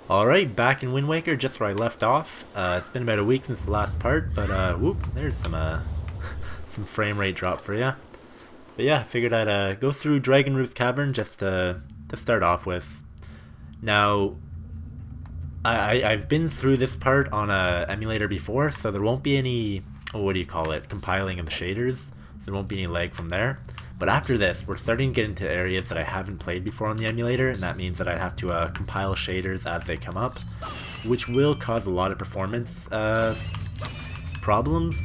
Alright, back in Windwaker, just where I left off. It's been about a week since the last part, but whoop, there's some some frame rate drop for ya. But yeah, I figured I'd go through Dragon Roost Cavern just to start off with. Now, I've been through this part on a emulator before, so there won't be any, what do you call it, compiling of the shaders. So there won't be any lag from there. But after this, we're starting to get into areas that I haven't played before on the emulator, and that means that I'd have to compile shaders as they come up, which will cause a lot of performance problems.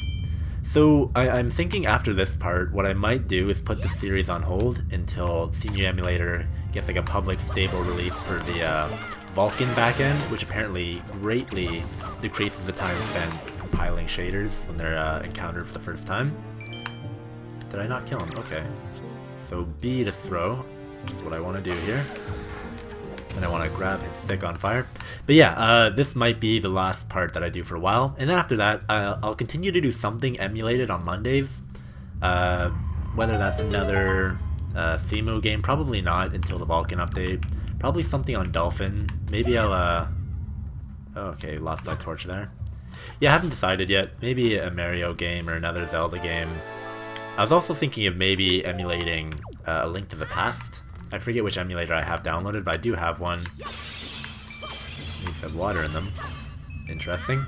So I'm thinking after this part, what I might do is put the series on hold until CEMU emulator gets like a public stable release for the Vulkan backend, which apparently greatly decreases the time spent compiling shaders when they're encountered for the first time. Did I not kill him? Okay. So B to throw is what I want to do here. And I want to grab his stick on fire. But yeah, this might be the last part that I do for a while. And then after that, I'll continue to do something emulated on Mondays. Whether that's another CEMU game, probably not until the Vulkan update. Probably something on Dolphin. Maybe I'll, oh, okay, lost that torch there. Yeah, I haven't decided yet. Maybe a Mario game or another Zelda game. I was also thinking of maybe emulating A Link to the Past. I forget which emulator I have downloaded, but I do have one. These have water in them. Interesting.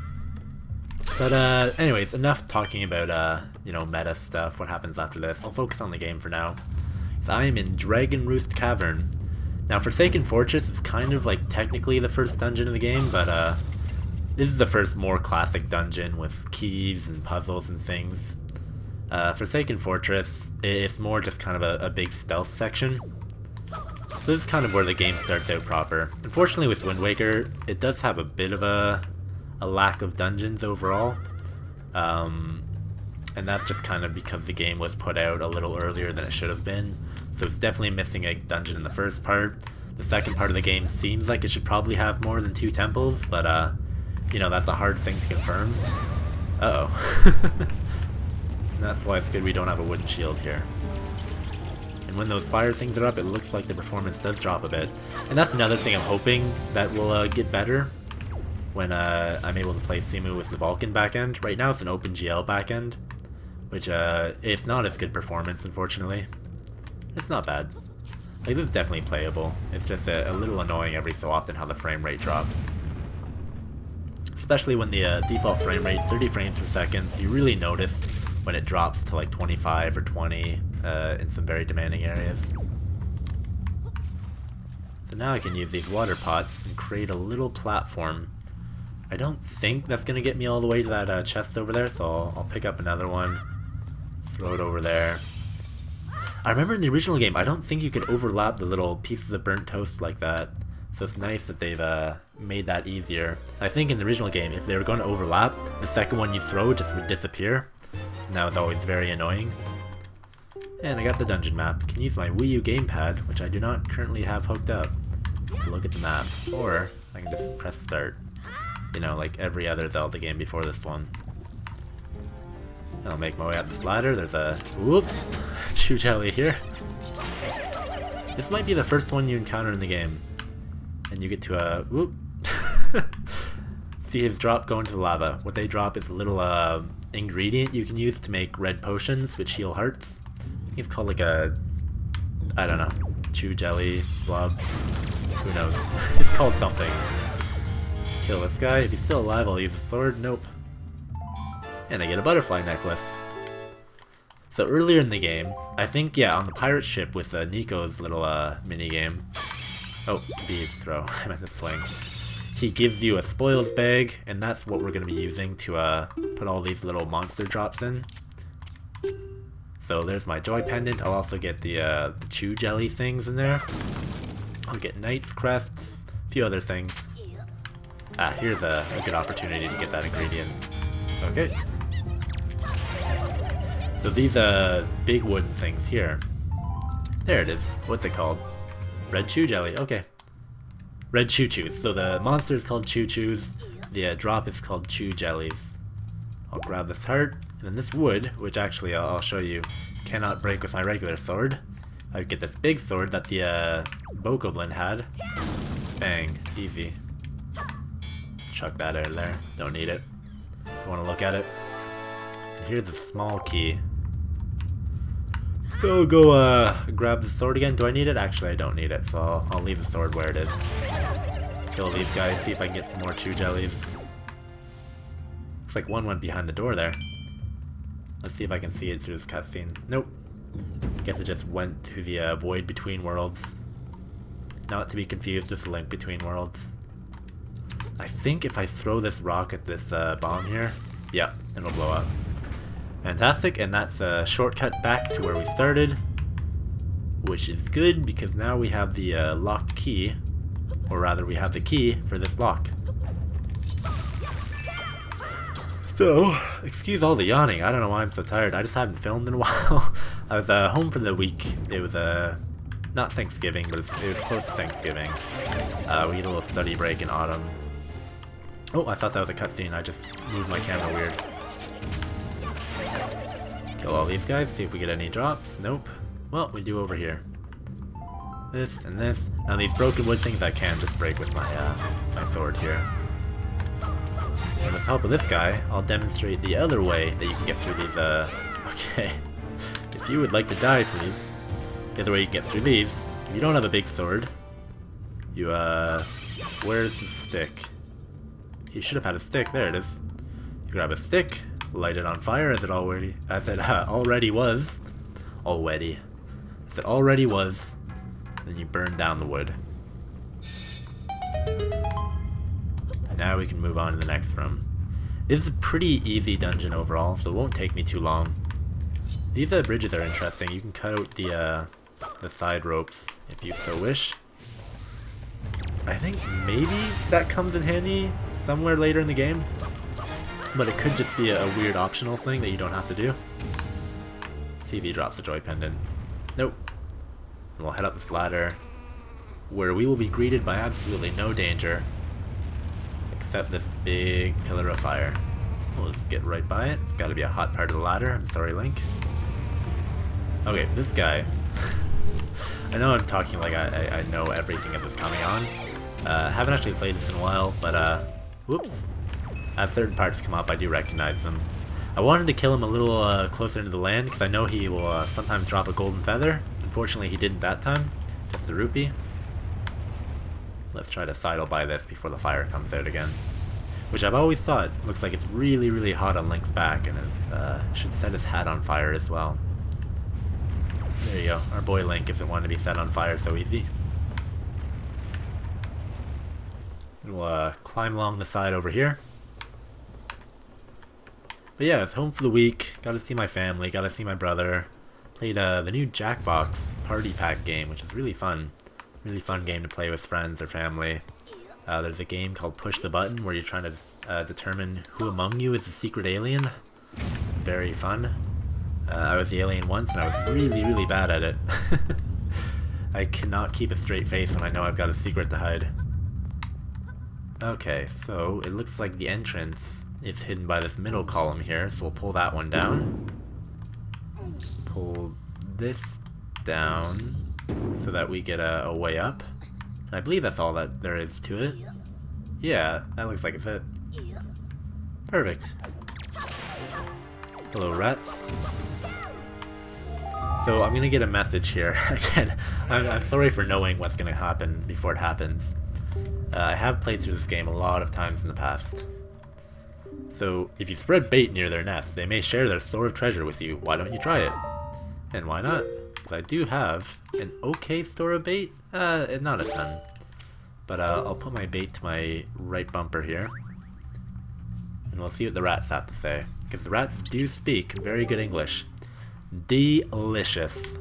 But anyways, enough talking about you know, meta stuff, what happens after this. I'll focus on the game for now. So I am in Dragon Roost Cavern. Now Forsaken Fortress is kind of like technically the first dungeon of the game, but this is the first more classic dungeon with keys and puzzles and things. Forsaken Fortress, it's more just kind of a big stealth section. This is kind of where the game starts out proper. Unfortunately with Windwaker, it does have a bit of a lack of dungeons overall. And that's just kind of because the game was put out a little earlier than it should have been. So it's definitely missing a dungeon in the first part. The second part of the game seems like it should probably have more than 2 temples, but you know, that's a hard thing to confirm. Uh-oh. That's why it's good we don't have a wooden shield here. And when those fire things are up, it looks like the performance does drop a bit. And that's another thing I'm hoping that will get better when I'm able to play CEMU with the Vulkan backend. Right now it's an OpenGL backend, which it's not as good performance, unfortunately. It's not bad. Like, this is definitely playable. It's just a little annoying every so often how the frame rate drops. Especially when the default frame rate is 30 frames per second, so you really notice when it drops to like 25 or 20 in some very demanding areas. So now I can use these water pots and create a little platform. I don't think that's going to get me all the way to that chest over there, so I'll pick up another one, throw it over there. I remember in the original game, I don't think you could overlap the little pieces of burnt toast like that. So it's nice that they've made that easier. I think in the original game, if they were going to overlap, the second one you throw just would disappear. And that was always very annoying. And I got the dungeon map. I can use my Wii U gamepad, which I do not currently have hooked up, to look at the map. Or I can just press start. You know, like every other Zelda game before this one. I'll make my way up this ladder. There's a... whoops! Chew jelly here. This might be the first one you encounter in the game. And you get to whoop! See his drop go into the lava. What they drop is a little ingredient you can use to make red potions, which heal hearts. I think it's called like a... I don't know. Chew jelly, blob. Who knows? It's called something. Kill this guy. If he's still alive, I'll use a sword. Nope. And I get a butterfly necklace. So earlier in the game, I think, yeah, on the pirate ship with Nico's little mini-game. Oh, bees throw. I meant to swing. He gives you a spoils bag, and that's what we're going to be using to put all these little monster drops in. So there's my joy pendant. I'll also get the chew jelly things in there. I'll get knight's crests, a few other things. Here's a good opportunity to get that ingredient. Okay. So these big wooden things here. There it is. What's it called? Red chew jelly. Okay. Red choo choos. So the monster is called choo choos. The drop is called chew jellies. I'll grab this heart, and then this wood, which actually I'll show you, cannot break with my regular sword. I get this big sword that the Bokoblin had. Bang. Easy. Chuck that out of there. Don't need it. Don't want to look at it. And here's a small key. So go grab the sword again. Do I need it? Actually, I don't need it, so I'll leave the sword where it is. Kill these guys, see if I can get some more chew jellies. Looks like one went behind the door there. Let's see if I can see it through this cutscene. Nope. Guess it just went to the void between worlds. Not to be confused with the link between worlds. I think if I throw this rock at this bomb here, yeah, it'll blow up. Fantastic, and that's a shortcut back to where we started, which is good because now we have the locked key, or rather we have the key for this lock. So, excuse all the yawning, I don't know why I'm so tired, I just haven't filmed in a while. I was home for the week. It was not Thanksgiving, but it was close to Thanksgiving. We had a little study break in autumn. Oh, I thought that was a cutscene, I just moved my camera weird. Kill all these guys, see if we get any drops. Nope. Well, we do over here. This and this. Now these broken wood things I can just break with my my sword here. And with the help of this guy, I'll demonstrate the other way that you can get through these, okay. If you would like to die, please. The other way you can get through these, if you don't have a big sword, you, where's the stick? He should have had a stick, there it is. You grab a stick, light it on fire as it already was. Then you burn down the wood. Now we can move on to the next room. This is a pretty easy dungeon overall, so it won't take me too long. These bridges are interesting. You can cut out the side ropes if you so wish. I think maybe that comes in handy somewhere later in the game, but it could just be a weird optional thing that you don't have to do. See if he drops a joy pendant. Nope. And we'll head up this ladder, where we will be greeted by absolutely no danger, except this big pillar of fire. We'll just get right by it. It's gotta be a hot part of the ladder. I'm sorry, Link. Okay, this guy. I know I'm talking like I know everything that's coming on. Haven't actually played this in a while, but whoops. As certain parts come up, I do recognize them. I wanted to kill him a little closer into the land, because I know he will sometimes drop a golden feather. Unfortunately, he didn't that time. Just a rupee. Let's try to sidle by this before the fire comes out again. Which I've always thought looks like it's really, really hot on Link's back, and it should set his hat on fire as well. There you go. Our boy Link isn't one to be set on fire so easy. We'll climb along the side over here. But yeah, it's home for the week. Gotta see my family, gotta see my brother. Played the new Jackbox Party Pack game, which is really fun. Really fun game to play with friends or family. There's a game called Push the Button where you're trying to determine who among you is the secret alien. It's very fun. I was the alien once and I was really, really bad at it. I cannot keep a straight face when I know I've got a secret to hide. Okay, so it looks like the entrance is hidden by this middle column here, so we'll pull that one down. Pull this down so that we get a way up. And I believe that's all that there is to it. Yeah, that looks like a fit. Perfect. Hello, rats. So I'm gonna get a message here. Again, I'm sorry for knowing what's gonna happen before it happens. I have played through this game a lot of times in the past. So if you spread bait near their nest, they may share their store of treasure with you. Why don't you try it? And why not? Because I do have an okay store of bait. Not a ton. But I'll put my bait to my right bumper here. And we'll see what the rats have to say. Because the rats do speak very good English. Delicious.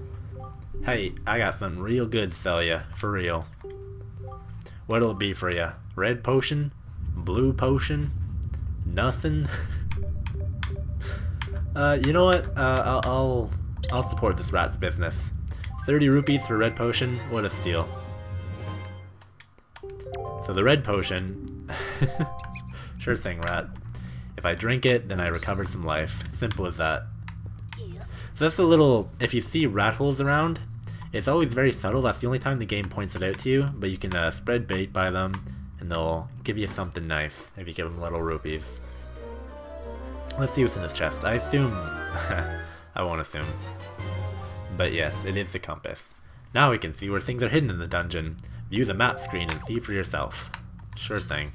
Hey, I got something real good to sell you. For real. What'll it be for you? Red potion? Blue potion? Nothing? You know what? I'll support this rat's business. 30 rupees for red potion? What a steal. So the red potion... Sure thing, rat. If I drink it, then I recover some life. Simple as that. So that's a little... If you see rat holes around, it's always very subtle. That's the only time the game points it out to you. But you can spread bait by them, and they'll give you something nice if you give them little rupees. Let's see what's in this chest. I assume... I won't assume. But yes, it is the compass. Now we can see where things are hidden in the dungeon. View the map screen and see for yourself. Sure thing.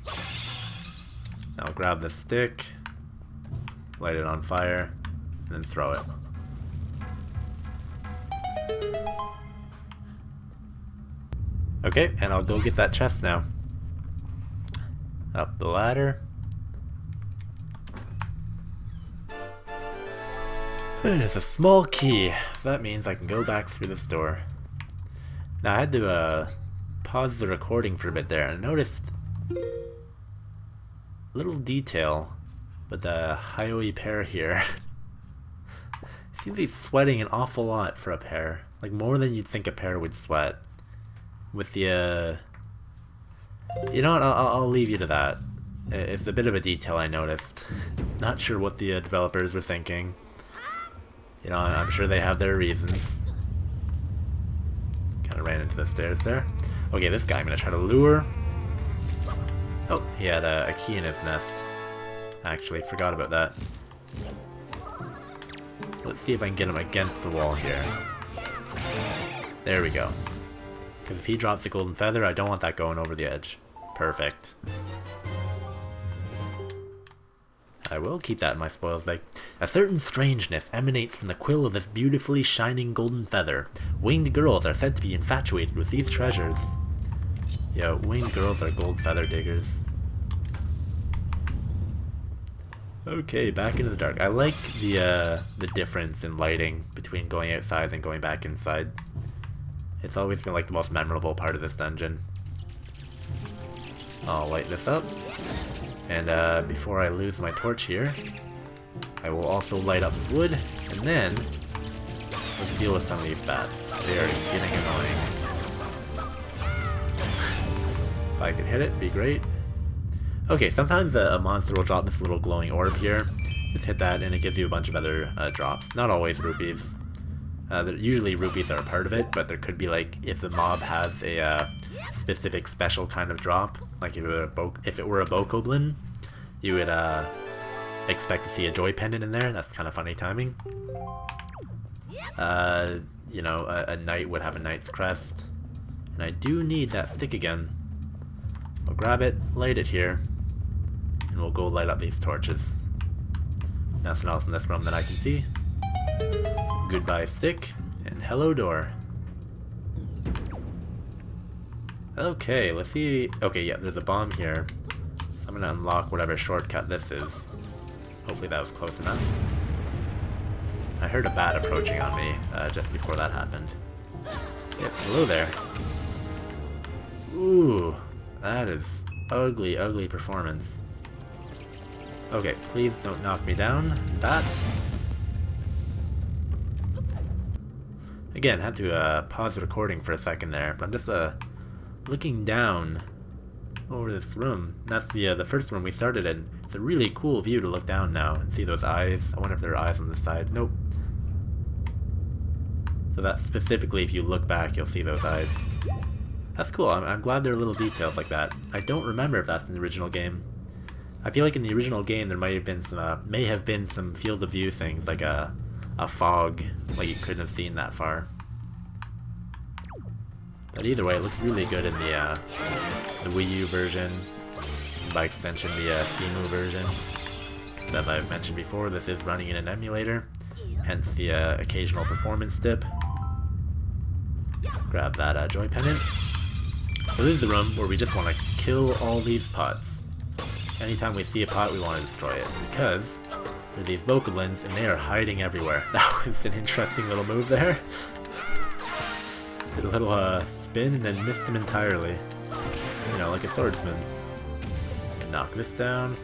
Now grab the stick, light it on fire, and then throw it. Okay, and I'll go get that chest now. Up the ladder. It is a small key, so that means I can go back through this door. Now I had to pause the recording for a bit there, and I noticed a little detail, but the Hioi pear here seems to be sweating an awful lot for a pear, like more than you'd think a pear would sweat. With the you know what, I'll leave you to that. It's a bit of a detail I noticed. Not sure what the developers were thinking. You know, I'm sure they have their reasons. Kind of ran into the stairs there. Okay, this guy I'm gonna try to lure. Oh, he had a key in his nest. Actually, forgot about that. Let's see if I can get him against the wall here. There we go. Because if he drops a golden feather, I don't want that going over the edge. Perfect. I will keep that in my spoils bag. A certain strangeness emanates from the quill of this beautifully shining golden feather. Winged girls are said to be infatuated with these treasures. Yo, winged girls are gold feather diggers. Okay, back into the dark. I like the difference in lighting between going outside and going back inside. It's always been like the most memorable part of this dungeon. I'll light this up. And before I lose my torch here, I will also light up this wood, and then let's deal with some of these bats. They are getting annoying. If I could hit it, it'd be great. Okay, sometimes a monster will drop this little glowing orb here. Just hit that and it gives you a bunch of other drops. Not always rupees. Usually rupees are a part of it, but there could be like, if the mob has a specific special kind of drop, like if it were a bokoblin, you would expect to see a joy pendant in there. That's kind of funny timing. You know, a knight would have a knight's crest. And I do need that stick again. I'll grab it, light it here, and we'll go light up these torches. Nothing else in this room that I can see. Goodbye stick, and hello door. Okay, let's see. Okay, yeah, there's a bomb here. So I'm gonna unlock whatever shortcut this is. Hopefully that was close enough. I heard a bat approaching on me just before that happened. Yes, hello there. Ooh, that is ugly, ugly performance. Okay, please don't knock me down. Bat. Again, had to pause the recording for a second there, but I'm just looking down over this room. And that's the first room we started in. It's a really cool view to look down now and see those eyes. I wonder if there are eyes on the side. Nope. So that's specifically if you look back, you'll see those eyes. That's cool. I'm glad there are little details like that. I don't remember if that's in the original game. I feel like in the original game there may have been some field of view things, like a fog, like you couldn't have seen that far. But either way, it looks really good in the Wii U version, and by extension the CEMU version. Because as I've mentioned before, this is running in an emulator, hence the occasional performance dip. Grab that joy pendant. So this is a room where we just want to kill all these pots. Anytime we see a pot, we want to destroy it, because there are these bokoblins and they are hiding everywhere. That was an interesting little move there. Did a little spin and then missed him entirely. You know, like a swordsman. Knock this down.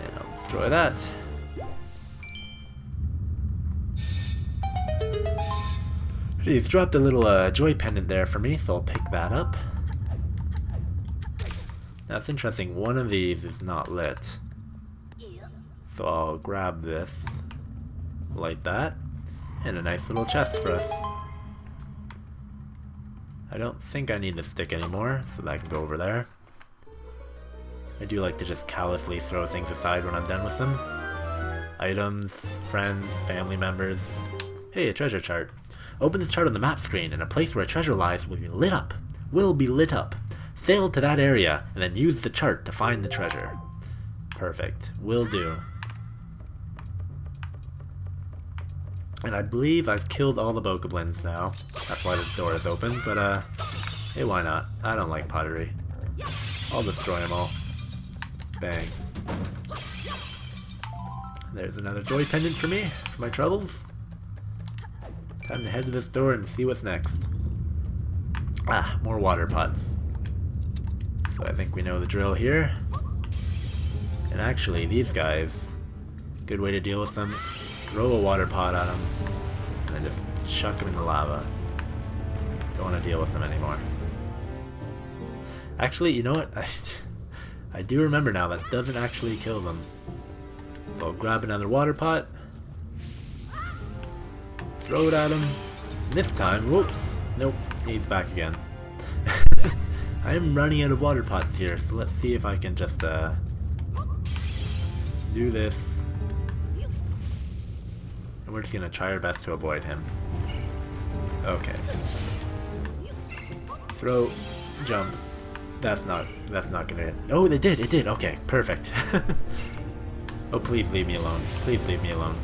And I'll destroy that. He's dropped a little joy pendant there for me, so I'll pick that up. That's interesting, one of these is not lit. So I'll grab this, light that, and a nice little chest for us. I don't think I need the stick anymore, so that I can go over there. I do like to just callously throw things aside when I'm done with them. Items, friends, family members. Hey, a treasure chart. Open this chart on the map screen, and a place where a treasure lies will be lit up. Will be lit up. Sail to that area, and then use the chart to find the treasure. Perfect. Will do. And I believe I've killed all the bokoblins now. That's why this door is open, but hey, why not? I don't like pottery. I'll destroy them all. Bang. There's another joy pendant for me, for my troubles. Time to head to this door and see what's next. Ah, more water pots. So I think we know the drill here. And actually, these guys, good way to deal with them, throw a water pot at them, and then just chuck them in the lava. Don't want to deal with them anymore. Actually, you know what? I do remember now, that doesn't actually kill them. So I'll grab another water pot, throw it at him, and this time, whoops, nope, he's back again. I am running out of water pots here, so let's see if I can just do this. And we're just gonna try our best to avoid him. Okay. Throw, jump. That's not gonna hit. Oh, it did, okay, perfect. Oh, please leave me alone. Please leave me alone.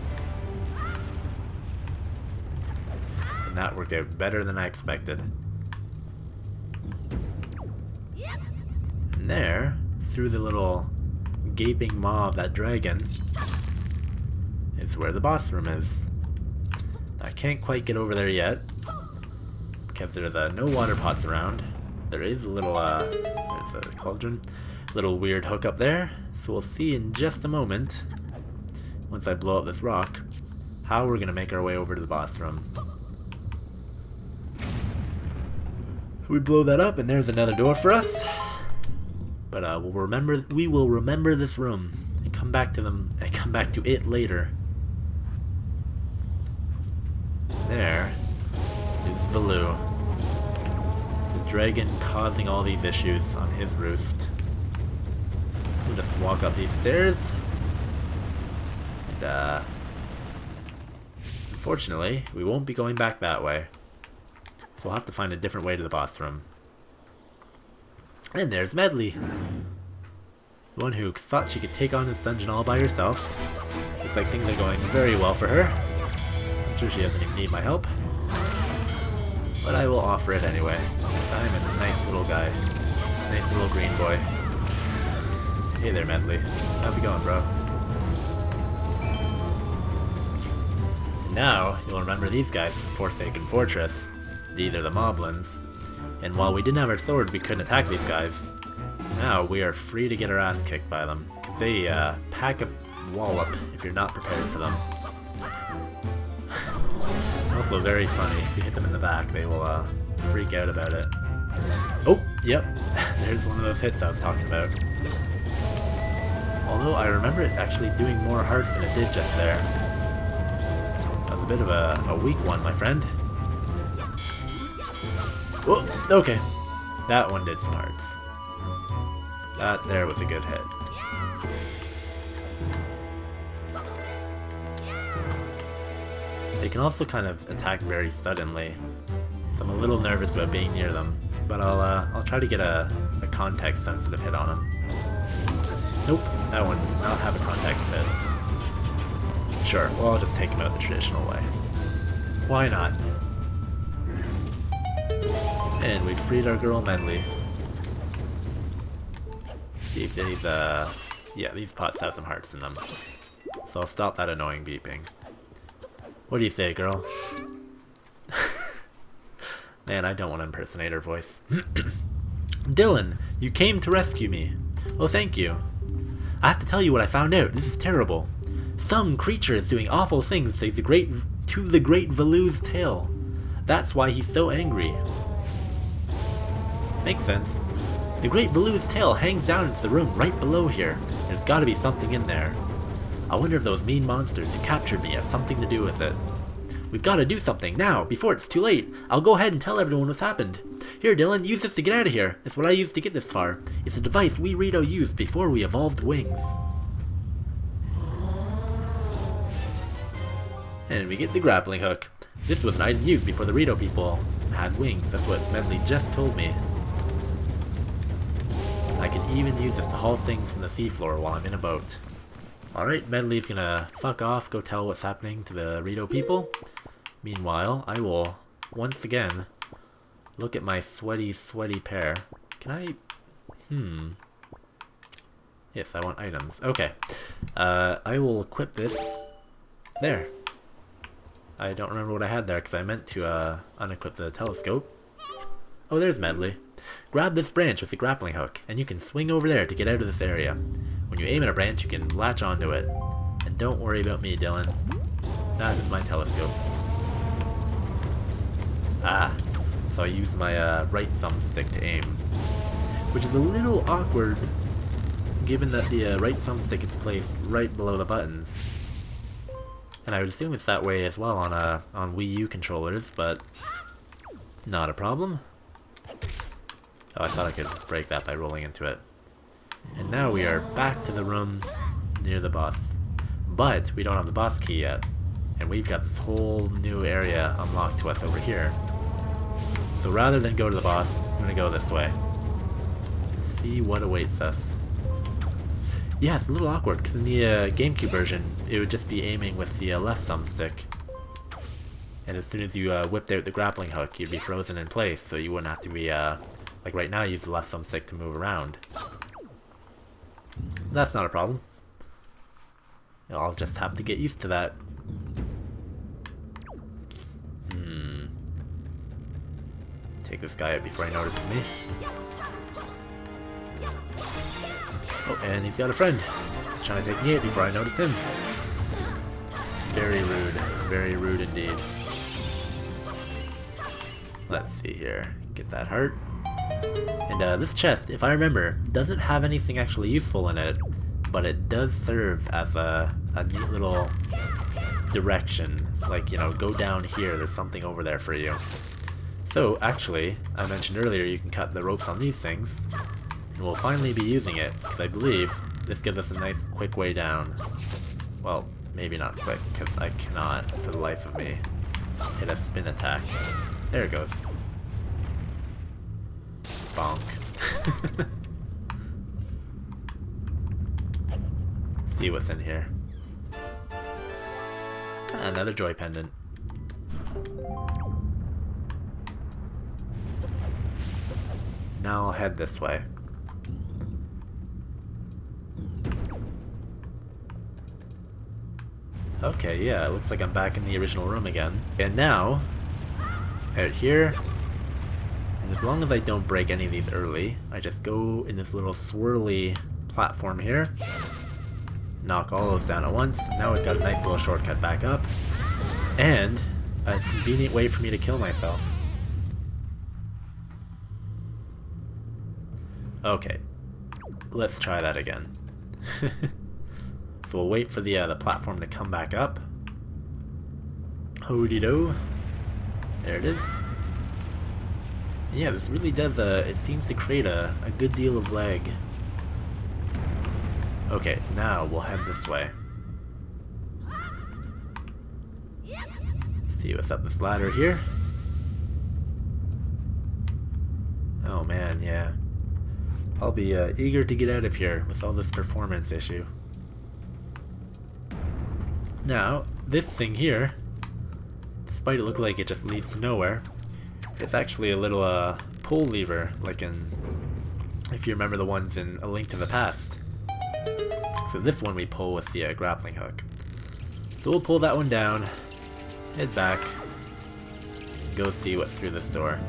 And that worked out better than I expected. And there, through the little gaping maw of that dragon, is where the boss room is. I can't quite get over there yet, because there's no water pots around. There is a little, there's a cauldron, little weird hook up there. So we'll see in just a moment, once I blow up this rock, how we're gonna make our way over to the boss room. We blow that up, and there's another door for us. But we will remember this room and come back to it later. There is Valoo, the dragon causing all these issues on his roost. So we'll just walk up these stairs, and unfortunately, we won't be going back that way. So we'll have to find a different way to the boss room. And there's Medley, the one who thought she could take on this dungeon all by herself. Looks like things are going very well for her. I'm sure she doesn't even need my help, but I will offer it anyway. I'm a nice little guy, nice little green boy. Hey there, Medley. How's it going, bro? And now you'll remember these guys from Forsaken Fortress. These are the moblins. And while we didn't have our sword, we couldn't attack these guys. Now we are free to get our ass kicked by them, because they pack a wallop if you're not prepared for them. Also very funny, if you hit them in the back, they will freak out about it. Oh, yep, there's one of those hits I was talking about. Although I remember it actually doing more hearts than it did just there. That was a bit of a weak one, my friend. Oh, okay. That one did some hearts. That there was a good hit. They can also kind of attack very suddenly, so I'm a little nervous about being near them. But I'll try to get a context-sensitive hit on them. Nope, that one did not have a context hit. Sure, well I'll just take him out the traditional way. Why not? And we freed our girl Medley. See if these, yeah, these pots have some hearts in them. So I'll stop that annoying beeping. What do you say, girl? Man, I don't want to impersonate her voice. Dylan, you came to rescue me. Well, thank you. I have to tell you what I found out. This is terrible. Some creature is doing awful things to the great Valoo's tail. That's why he's so angry. Makes sense. The great Valoo's tail hangs down into the room right below here. There's gotta be something in there. I wonder if those mean monsters who captured me have something to do with it. We've got to do something now, before it's too late. I'll go ahead and tell everyone what's happened. Here, Dylan, use this to get out of here. It's what I used to get this far. It's a device we Rito used before we evolved wings. And we get the grappling hook. This was an item used before the Rito people had wings. That's what Medley just told me. I can even use this to haul things from the seafloor while I'm in a boat. Alright, Medley's gonna fuck off, go tell what's happening to the Rito people. Meanwhile, I will, once again, look at my sweaty pair. Can I... Yes, I want items. Okay. I will equip this. There. I don't remember what I had there because I meant to unequip the telescope. Oh, there's Medley. Grab this branch with the grappling hook, and you can swing over there to get out of this area. When you aim at a branch, you can latch onto it. And don't worry about me, Dylan. That is my telescope. Ah, so I use my right thumbstick to aim. Which is a little awkward, given that the right thumbstick is placed right below the buttons. And I would assume it's that way as well on Wii U controllers, but not a problem. Oh, I thought I could break that by rolling into it. And now we are back to the room near the boss. But we don't have the boss key yet. And we've got this whole new area unlocked to us over here. So rather than go to the boss, I'm going to go this way. And see what awaits us. Yeah, it's a little awkward, because in the GameCube version, it would just be aiming with the left thumbstick. And as soon as you whipped out the grappling hook, you'd be frozen in place, so you wouldn't have to be, like right now, use the left thumbstick to move around. That's not a problem. I'll just have to get used to that. Take this guy out before he notices me. Oh, and he's got a friend. He's trying to take me out before I notice him. Very rude. Very rude indeed. Let's see here. Get that heart. And this chest, if I remember, doesn't have anything actually useful in it, but it does serve as a neat little direction. Like, you know, go down here, there's something over there for you. So, actually, I mentioned earlier you can cut the ropes on these things, and we'll finally be using it, because I believe this gives us a nice quick way down. Well, maybe not quick, because I cannot, for the life of me, hit a spin attack. There it goes. Bonk. Let's see what's in here. Another joy pendant. Now I'll head this way. Okay, yeah, it looks like I'm back in the original room again. And now, out here, and as long as I don't break any of these early, I just go in this little swirly platform here, knock all those down at once. Now we've got a nice little shortcut back up, and a convenient way for me to kill myself. Okay, let's try that again. So we'll wait for the platform to come back up. Ho-de-do. There it is. And yeah, this really does, it seems to create a good deal of lag. Okay, now we'll head this way. Let's see what's up this ladder here. Oh man, yeah. I'll be eager to get out of here with all this performance issue. Now, this thing here, despite it look like it just leads to nowhere, it's actually a little pull lever, like in, if you remember the ones in A Link to the Past. So this one we pull with the grappling hook. So we'll pull that one down, head back, and go see what's through this door.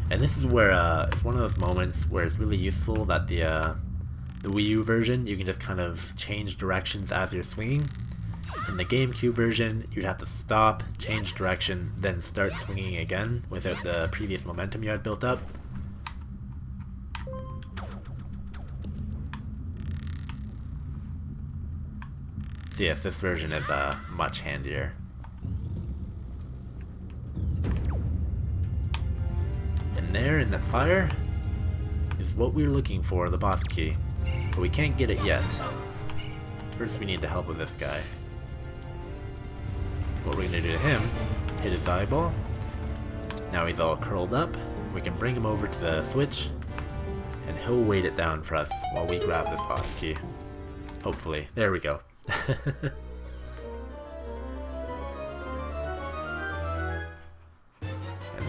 And this is where it's one of those moments where it's really useful that the Wii U version, you can just kind of change directions as you're swinging. In the GameCube version, you'd have to stop, change direction, then start swinging again without the previous momentum you had built up. So yes, this version is much handier. And there in the fire is what we're looking for, the boss key. But we can't get it yet. First we need the help of this guy. What we're gonna do to him, hit his eyeball. Now he's all curled up. We can bring him over to the switch, and he'll weight it down for us while we grab this boss key. Hopefully. There we go. And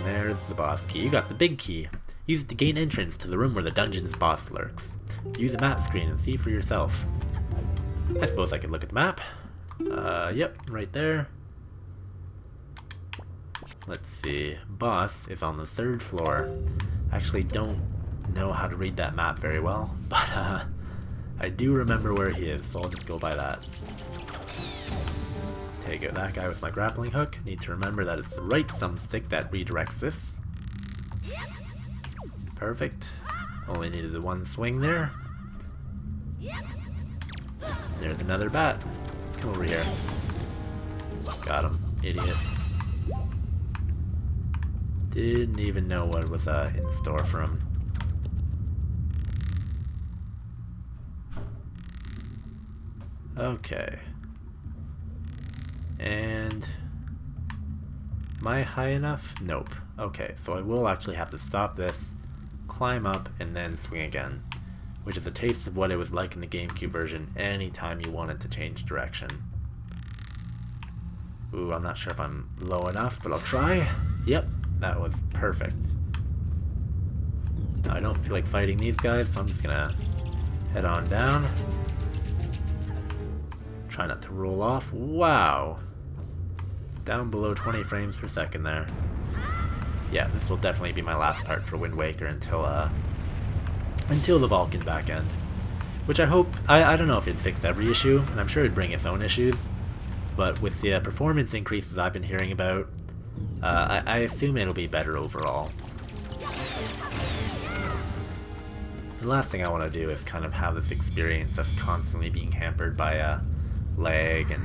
there's the boss key. You got the big key. Use it to gain entrance to the room where the dungeon's boss lurks. View the map screen and see for yourself. I suppose I could look at the map. Yep, right there. Let's see. Boss is on the 3rd floor. Actually don't know how to read that map very well, but I do remember where he is, so I'll just go by that. Take out that guy with my grappling hook. Need to remember that it's the right thumbstick that redirects this. Perfect. Only needed the one swing there. There's another bat. Come over here. Got him, idiot. Didn't even know what was in store for him. Okay. And am I high enough? Nope. Okay, so I will actually have to stop this, climb up, and then swing again, which is a taste of what it was like in the GameCube version anytime you wanted to change direction. Ooh, I'm not sure if I'm low enough, but I'll try. Yep, that was perfect. Now, I don't feel like fighting these guys, so I'm just gonna head on down. Try not to roll off. Wow! Down below 20 frames per second there. Yeah, this will definitely be my last part for Wind Waker until the Vulkan backend. Which I hope, I don't know if it'd fix every issue, and I'm sure it'd bring its own issues, but with the performance increases I've been hearing about, I assume it'll be better overall. The last thing I want to do is kind of have this experience that's constantly being hampered by lag and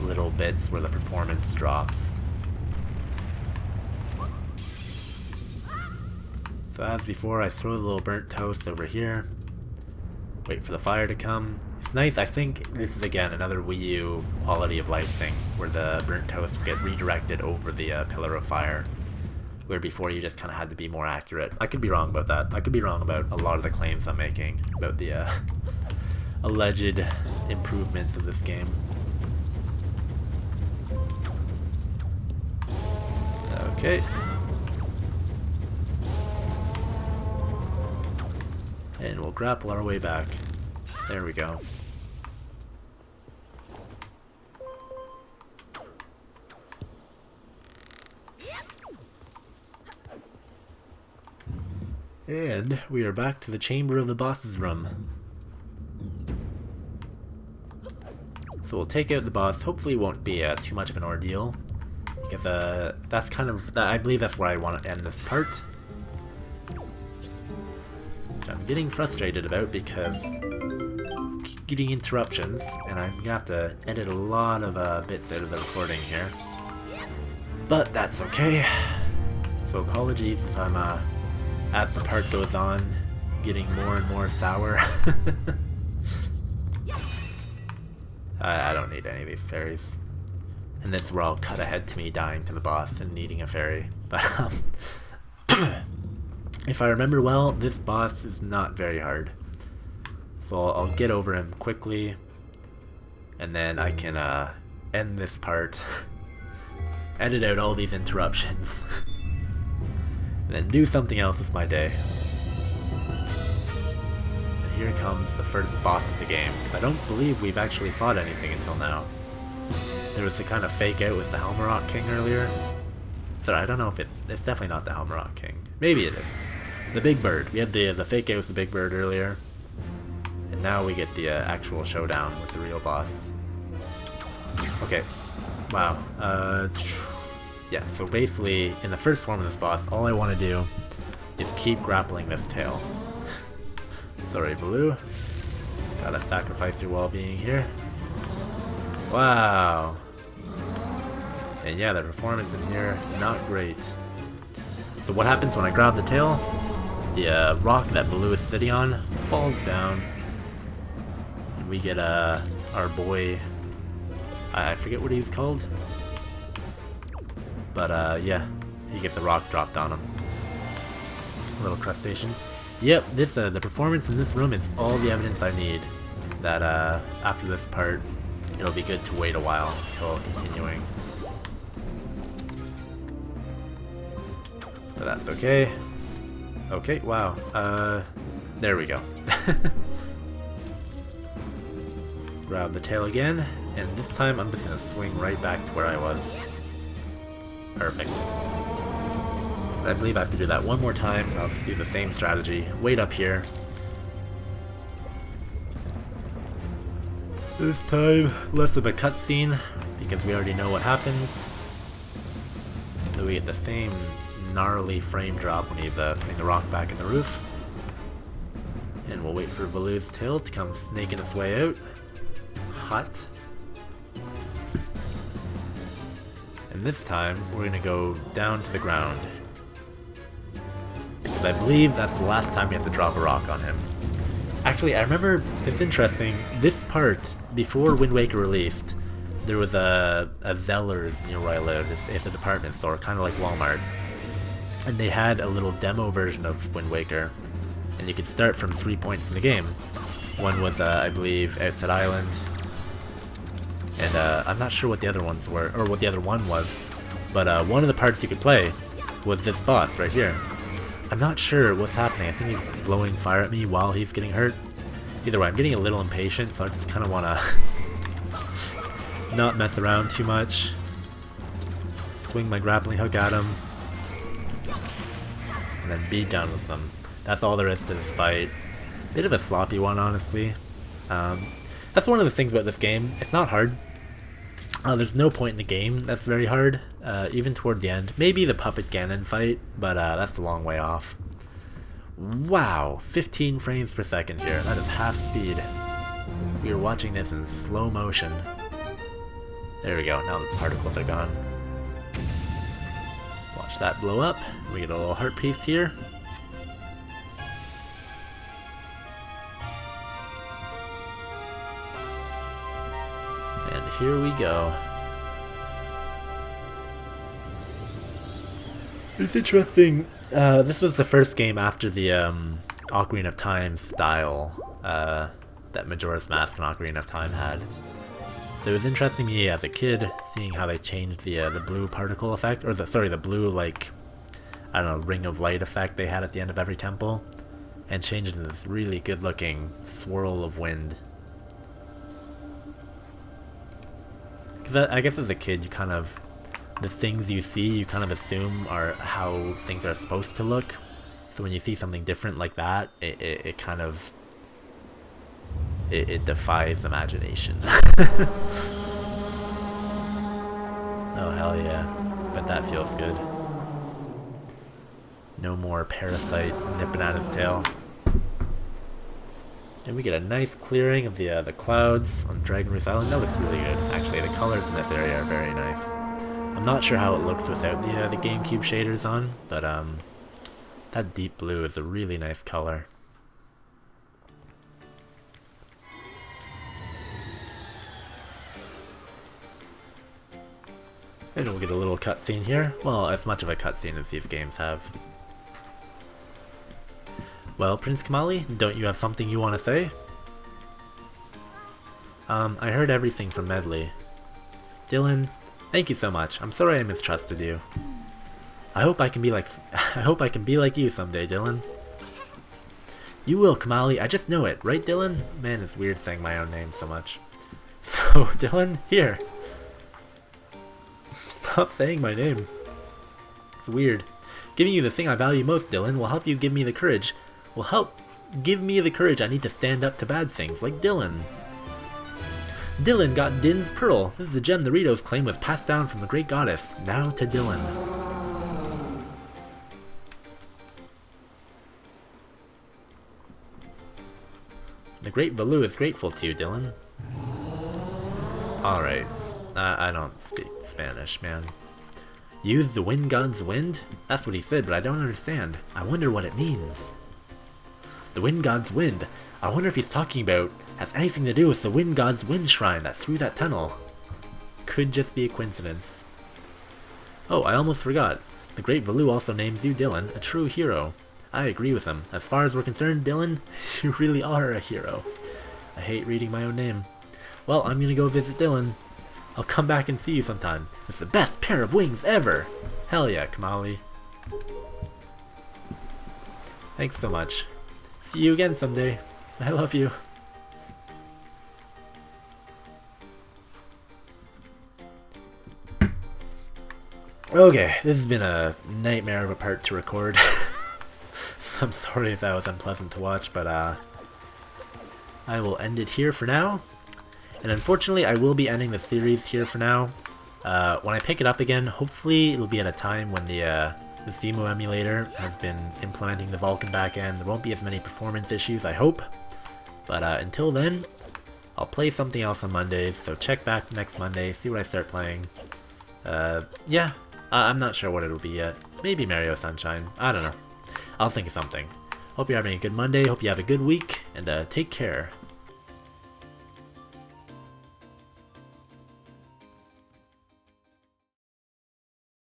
little bits where the performance drops. So as before, I throw the little burnt toast over here, wait for the fire to come. It's nice, I think this is again another Wii U quality of life thing, where the burnt toast will get redirected over the pillar of fire, where before you just kind of had to be more accurate. I could be wrong about that. I could be wrong about a lot of the claims I'm making about the alleged improvements of this game. Okay. And we'll grapple our way back. There we go. And we are back to the chamber of the boss's room. So we'll take out the boss. Hopefully it won't be too much of an ordeal, because that's kind of, I believe that's where I want to end this part. Which I'm getting frustrated about because I keep getting interruptions, and I'm gonna have to edit a lot of bits out of the recording here. But that's okay. So apologies if I'm as the part goes on, getting more and more sour. I don't need any of these fairies. And this where I'll cut ahead to me dying to the boss and needing a fairy. But if I remember well, this boss is not very hard. So I'll get over him quickly, and then I can end this part, edit out all these interruptions, and then do something else with my day. And here comes the first boss of the game, because I don't believe we've actually fought anything until now. There was the kind of fake out with the Helmarok King earlier. Sorry, I don't know if it's definitely not the Helmarok King. Maybe it is. The Big Bird. We had the fake out with the Big Bird earlier. And now we get the actual showdown with the real boss. Okay. Wow. Yeah, so basically, in the first form of this boss, all I want to do is keep grappling this tail. Sorry, Baloo. Gotta sacrifice your well-being here. Wow. And yeah, the performance in here, not great. So what happens when I grab the tail? The rock that Baloo is sitting on falls down. And we get our boy, I forget what he's called. But yeah, he gets a rock dropped on him. A little crustacean. Yep, this the performance in this room is all the evidence I need that after this part, it'll be good to wait a while until continuing. But that's okay. Okay, wow. There we go. Grab the tail again, and this time I'm just gonna swing right back to where I was. Perfect. I believe I have to do that one more time. I'll just do the same strategy. Wait up here. This time, less of a cutscene, because we already know what happens. So we get the same gnarly frame drop when he's putting the rock back in the roof. And we'll wait for Baloo's tail to come snaking its way out. Hot. And this time, we're gonna go down to the ground. Because I believe that's the last time we have to drop a rock on him. Actually, I remember, it's interesting, this part, before Wind Waker released, there was a Zeller's near where I live. It's a department store, kind of like Walmart. And they had a little demo version of Wind Waker, and you could start from 3 points in the game. One was, I believe, Outside Island, and I'm not sure what the other ones were, or what the other one was, but one of the parts you could play was this boss right here. I'm not sure what's happening. I think he's blowing fire at me while he's getting hurt. Either way, I'm getting a little impatient, so I just kind of want to not mess around too much. Swing my grappling hook at him. And then be done with them. That's all there is to this fight. Bit of a sloppy one, honestly. That's one of the things about this game. It's not hard. There's no point in the game that's very hard, even toward the end. Maybe the Puppet Ganon fight, but that's a long way off. Wow, 15 frames per second here. That is half speed. We are watching this in slow motion. There we go, now the particles are gone. Watch that blow up. We get a little heart piece here. And here we go. It's interesting. This was the first game after the Ocarina of Time style that Majora's Mask and Ocarina of Time had. So it was interesting to me as a kid seeing how they changed the blue particle effect, or the blue, like, I don't know, ring of light effect they had at the end of every temple, and changed it into this really good looking swirl of wind. Because I guess as a kid, you kind of, the things you see, you kind of assume are how things are supposed to look. So when you see something different like that, it kind of, it defies imagination. Oh hell yeah, but that feels good. No more Parasite nipping at his tail. And we get a nice clearing of the clouds on Dragon Roost Island. That looks really good. Actually, the colors in this area are very nice. I'm not sure how it looks without the GameCube shaders on, but that deep blue is a really nice color. And we'll get a little cutscene here. Well, as much of a cutscene as these games have. Well, Prince Kamali, don't you have something you want to say? I heard everything from Medley. Dylan, thank you so much. I'm sorry I mistrusted you. I hope I can be like you someday, Dylan. You will, Kamali. I just know it, right, Dylan? Man, it's weird saying my own name so much. So, Dylan, here. Stop saying my name. It's weird. Giving you the thing I value most, Dylan, will help you give me the courage. Will help give me the courage I need to stand up to bad things, like Dylan. Dylan got Din's Pearl. This is the gem the Ritos claim was passed down from the great goddess. Now to Dylan. The Great Valoo is grateful to you, Dylan. Alright. I don't speak Spanish, man. Use the wind god's wind? That's what he said, but I don't understand. I wonder what it means. The wind god's wind. I wonder if he's talking about has anything to do with the wind god's wind shrine that's through that tunnel. Could just be a coincidence. Oh, I almost forgot. The Great Valoo also names you, Dylan, a true hero. I agree with him. As far as we're concerned, Dylan, you really are a hero. I hate reading my own name. Well, I'm gonna go visit Dylan. I'll come back and see you sometime. It's the best pair of wings ever! Hell yeah, Kamali. Thanks so much. See you again someday. I love you. Okay, this has been a nightmare of a part to record. So I'm sorry if that was unpleasant to watch, but I will end it here for now. And unfortunately, I will be ending the series here for now. When I pick it up again, hopefully it'll be at a time when the CEMU emulator has been implementing the Vulkan backend. There won't be as many performance issues, I hope. But until then, I'll play something else on Mondays, so check back next Monday, see what I start playing. Yeah, I'm not sure what it'll be yet. Maybe Mario Sunshine, I don't know. I'll think of something. Hope you're having a good Monday, hope you have a good week, and take care.